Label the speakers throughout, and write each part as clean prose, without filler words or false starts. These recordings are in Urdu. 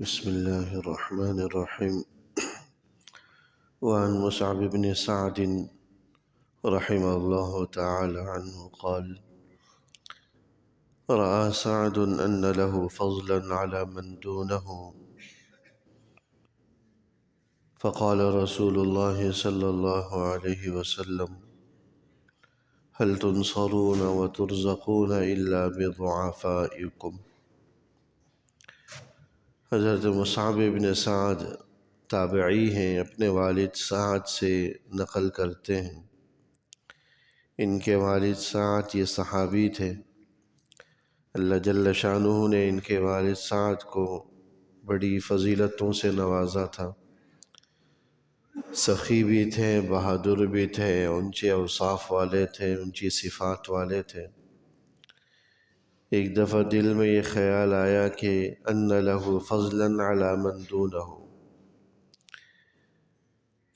Speaker 1: بسم الله الرحمن الرحيم. وعن مصعب بن سعد رحمه الله تعالى عنه قال: رأى سعد أن له فضلا على من دونه، فقال رسول الله صلى الله عليه وسلم: هل تنصرون وترزقون إلا بضعفائكم؟ حضرت مصعب بن سعد تابعی ہیں، اپنے والد سعد سے نقل کرتے ہیں۔ ان کے والد سعد یہ صحابی تھے۔ اللہ جل شانہ نے ان کے والد سعد کو بڑی فضیلتوں سے نوازا تھا۔ سخی بھی تھے، بہادر بھی تھے، اونچے اوصاف والے تھے، اونچی صفات والے تھے۔ ایک دفعہ دل میں یہ خیال آیا کہ ان لہ فضلا علی من دونہ،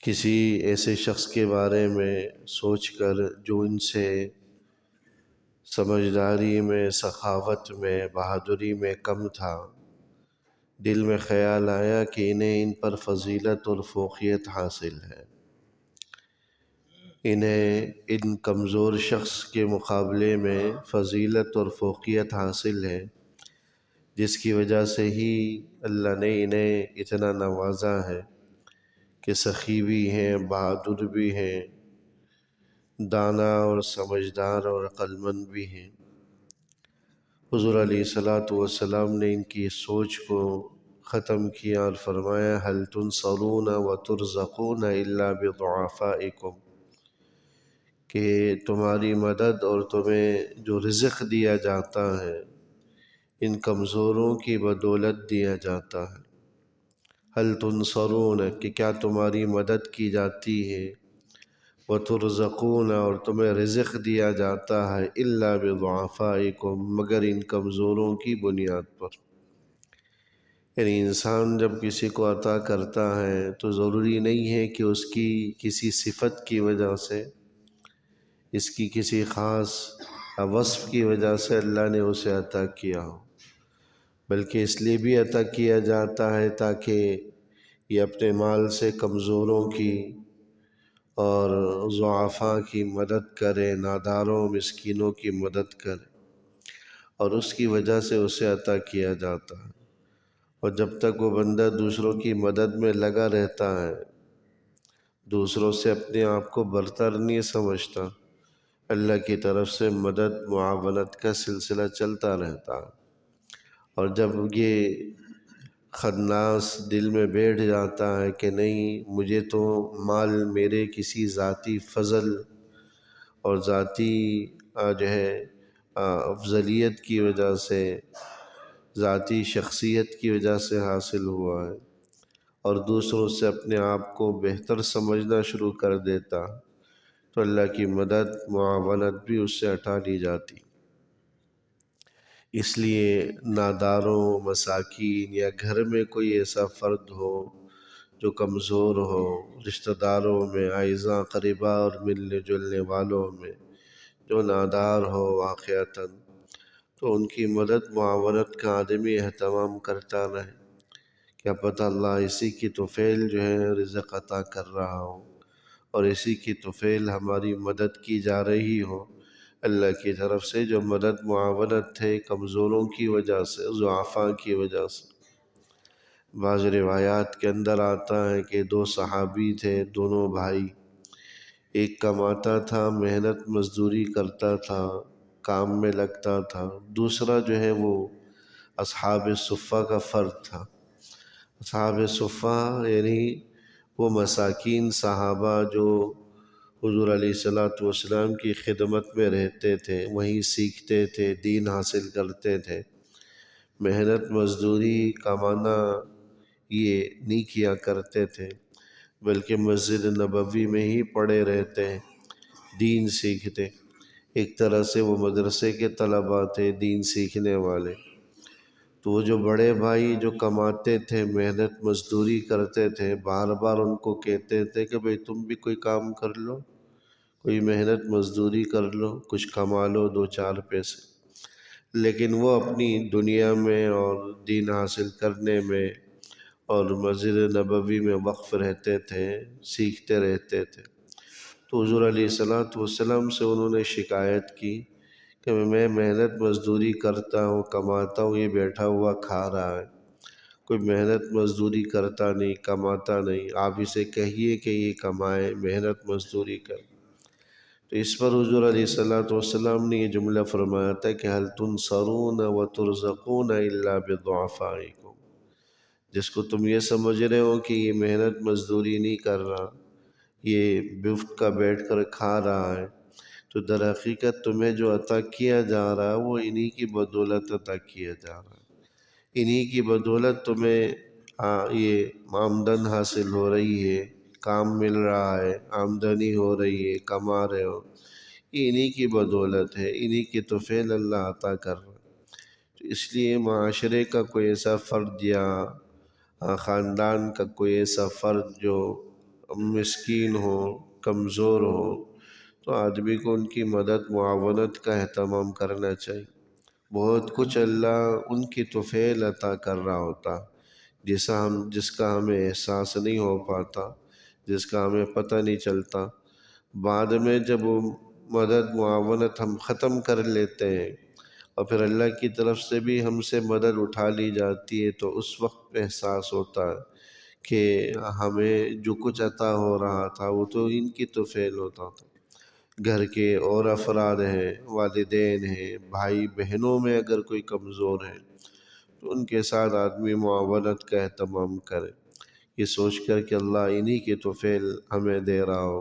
Speaker 1: کسی ایسے شخص کے بارے میں سوچ کر جو ان سے سمجھداری میں، سخاوت میں، بہادری میں کم تھا۔ دل میں خیال آیا کہ انہیں ان پر فضیلت اور فوقیت حاصل ہے، انہیں ان کمزور شخص کے مقابلے میں فضیلت اور فوقیت حاصل ہے، جس کی وجہ سے ہی اللہ نے انہیں اتنا نوازا ہے کہ سخی بھی ہیں، بہادر بھی ہیں، دانا اور سمجھدار اور عقل مند بھی ہیں۔ حضور علیہ السلام نے ان کی سوچ کو ختم کیا اور فرمایا: هل تنصرون وترزقون الا بضعفائكم، کہ تمہاری مدد اور تمہیں جو رزق دیا جاتا ہے ان کمزوروں کی بدولت دیا جاتا ہے۔ هل تنصرون، کہ کیا تمہاری مدد کی جاتی ہے، وترزقون، اور تمہیں رزق دیا جاتا ہے، الا بضعفائکم، مگر ان کمزوروں کی بنیاد پر۔ یعنی انسان جب کسی کو عطا کرتا ہے تو ضروری نہیں ہے کہ اس کی کسی صفت کی وجہ سے، اس کی کسی خاص وصف کی وجہ سے اللہ نے اسے عطا کیا ہو، بلکہ اس لیے بھی عطا کیا جاتا ہے تاکہ یہ اپنے مال سے کمزوروں کی اور ضعفاء کی مدد کرے، ناداروں مسکینوں کی مدد کرے، اور اس کی وجہ سے اسے عطا کیا جاتا ہے۔ اور جب تک وہ بندہ دوسروں کی مدد میں لگا رہتا ہے، دوسروں سے اپنے آپ کو برتر نہیں سمجھتا، اللہ کی طرف سے مدد معاونت کا سلسلہ چلتا رہتا ہے۔ اور جب یہ خناس دل میں بیٹھ جاتا ہے کہ نہیں، مجھے تو مال میرے کسی ذاتی فضل اور ذاتی جو ہے افضلیت کی وجہ سے، ذاتی شخصیت کی وجہ سے حاصل ہوا ہے، اور دوسروں سے اپنے آپ کو بہتر سمجھنا شروع کر دیتا، تو اللہ کی مدد معاونت بھی اس سے ہٹا لی جاتی۔ اس لیے ناداروں، مساکین، یا گھر میں کوئی ایسا فرد ہو جو کمزور ہو، رشتہ داروں میں، اعزاء اقرباء اور ملنے جلنے والوں میں جو نادار ہو واقعتاً، تو ان کی مدد معاونت کا آدمی اہتمام کرتا رہے۔ کیا پتہ اللہ اسی کی طفیل جو ہے رزق عطا کر رہا ہو، اور اسی کی طفیل ہماری مدد کی جا رہی ہو۔ اللہ کی طرف سے جو مدد معاونت ہے کمزوروں کی وجہ سے، ضعفاء کی وجہ سے۔ بعض روایات کے اندر آتا ہے کہ دو صحابی تھے، دونوں بھائی، ایک کماتا تھا، محنت مزدوری کرتا تھا، کام میں لگتا تھا، دوسرا جو ہے وہ اصحاب صفہ کا فرد تھا۔ اصحاب صفہ یعنی وہ مساکین صحابہ جو حضور علیہ السلام کی خدمت میں رہتے تھے، وہیں سیکھتے تھے، دین حاصل کرتے تھے، محنت مزدوری کمانا یہ نہیں کیا کرتے تھے، بلکہ مسجد نبوی میں ہی پڑے رہتے، دین سیکھتے۔ ایک طرح سے وہ مدرسے کے طلباء تھے، دین سیکھنے والے۔ تو وہ جو بڑے بھائی جو کماتے تھے، محنت مزدوری کرتے تھے، بار بار ان کو کہتے تھے کہ بھئی تم بھی کوئی کام کر لو، کوئی محنت مزدوری کر لو، کچھ کما لو دو چار پیسے۔ لیکن وہ اپنی دنیا میں اور دین حاصل کرنے میں اور مسجد نبوی میں وقف رہتے تھے، سیکھتے رہتے تھے۔ تو حضور علیہ الصلوۃ والسلام سے انہوں نے شکایت کی کہ میں محنت مزدوری کرتا ہوں، کماتا ہوں، یہ بیٹھا ہوا کھا رہا ہے، کوئی محنت مزدوری کرتا نہیں، کماتا نہیں، آپ اسے کہیے کہ یہ کمائے، محنت مزدوری کر۔ تو اس پر حضور علیہ الصلوۃ والسلام نے یہ جملہ فرمایا تھا کہ هل تنصرون وترزقون الا بضعفائکم، جس کو تم یہ سمجھ رہے ہو کہ یہ محنت مزدوری نہیں کر رہا، یہ مفت کا بیٹھ کر کھا رہا ہے، تو در حقیقت تمہیں جو عطا کیا جا رہا ہے وہ انہی کی بدولت عطا کیا جا رہا ہے، انہی کی بدولت تمہیں یہ آمدن حاصل ہو رہی ہے، کام مل رہا ہے، آمدنی ہو رہی ہے، کما رہے ہو، یہ انہی کی بدولت ہے، انہی کی تو فعل اللہ عطا کر رہا ہے۔ تو اس لیے معاشرے کا کوئی ایسا فرد یا خاندان کا کوئی ایسا فرد جو مسکین ہو، کمزور ہو، تو آدمی کو ان کی مدد معاونت کا اہتمام کرنا چاہیے۔ بہت کچھ اللہ ان کی توفیل عطا کر رہا ہوتا جس کا ہمیں احساس نہیں ہو پاتا، جس کا ہمیں پتہ نہیں چلتا۔ بعد میں جب وہ مدد معاونت ہم ختم کر لیتے ہیں اور پھر اللہ کی طرف سے بھی ہم سے مدد اٹھا لی جاتی ہے، تو اس وقت احساس ہوتا ہے کہ ہمیں جو کچھ عطا ہو رہا تھا وہ تو ان کی توفیل ہوتا تھا۔ گھر کے اور افراد ہیں، والدین ہیں، بھائی بہنوں میں اگر کوئی کمزور ہے تو ان کے ساتھ آدمی معاونت کا اہتمام کرے، یہ سوچ کر کہ اللہ انہی کی توفیل ہمیں دے رہا ہو۔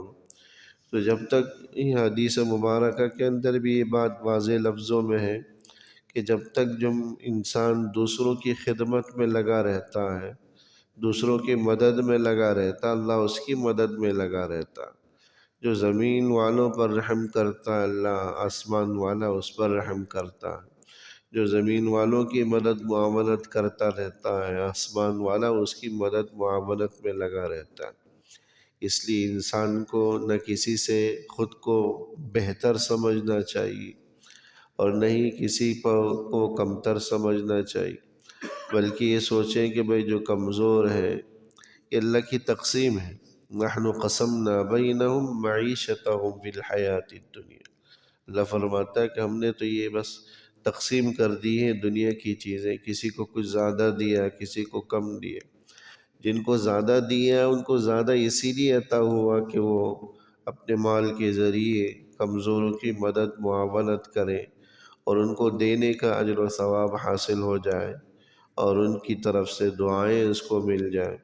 Speaker 1: تو جب تک یہ حدیث مبارکہ کے اندر بھی یہ بات واضح لفظوں میں ہے کہ جب تک جو انسان دوسروں کی خدمت میں لگا رہتا ہے، دوسروں کی مدد میں لگا رہتا، اللہ اس کی مدد میں لگا رہتا۔ جو زمین والوں پر رحم کرتا ہے، اللہ آسمان والا اس پر رحم کرتا ہے۔ جو زمین والوں کی مدد معاونت کرتا رہتا ہے، آسمان والا اس کی مدد معاونت میں لگا رہتا ہے۔ اس لیے انسان کو نہ کسی سے خود کو بہتر سمجھنا چاہیے اور نہ ہی کسی کو کمتر سمجھنا چاہیے، بلکہ یہ سوچیں کہ بھئی جو کمزور ہے یہ اللہ کی تقسیم ہے۔ نحن قسمنا بینہم معیشتہم فی الحیات الدنیا، اللہ فرماتا ہے کہ ہم نے تو یہ بس تقسیم کر دی ہے دنیا کی چیزیں، کسی کو کچھ زیادہ دیا، کسی کو کم دیا۔ جن کو زیادہ دیا ان کو زیادہ اسی لیے عطا ہوا کہ وہ اپنے مال کے ذریعے کمزوروں کی مدد معاونت کریں اور ان کو دینے کا اجر و ثواب حاصل ہو جائے اور ان کی طرف سے دعائیں اس کو مل جائیں۔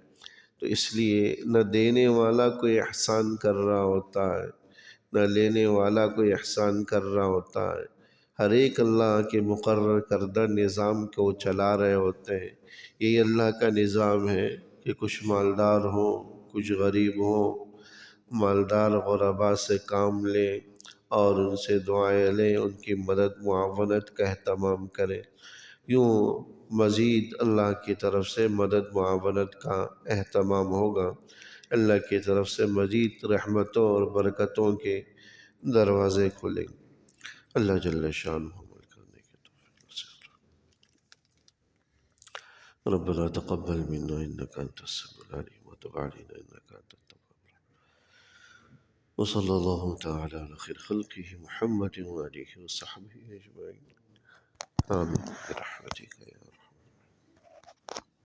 Speaker 1: تو اس لیے نہ دینے والا کوئی احسان کر رہا ہوتا ہے، نہ لینے والا کوئی احسان کر رہا ہوتا ہے، ہر ایک اللہ کے مقرر کردہ نظام کو چلا رہے ہوتے ہیں۔ یہی اللہ کا نظام ہے کہ کچھ مالدار ہوں، کچھ غریب ہوں، مالدار غربا سے کام لیں اور ان سے دعائیں لیں، ان کی مدد معاونت کا اہتمام کریں۔ یوں مزید اللہ کی طرف سے مدد معاونت کا اہتمام ہوگا، اللہ کی طرف سے مزید رحمتوں اور برکتوں کے دروازے کھلیں گے۔ اللہ جل شانہ عمل کرنے کی توفیق سے۔ ربنا تقبل منا انك انت السميع العليم وتب علينا انك انت التواب الرحيم، وصلى الله تعالى على خير خلقه محمد وآله وصحبه اجمعين، آمين برحمتك يا رب۔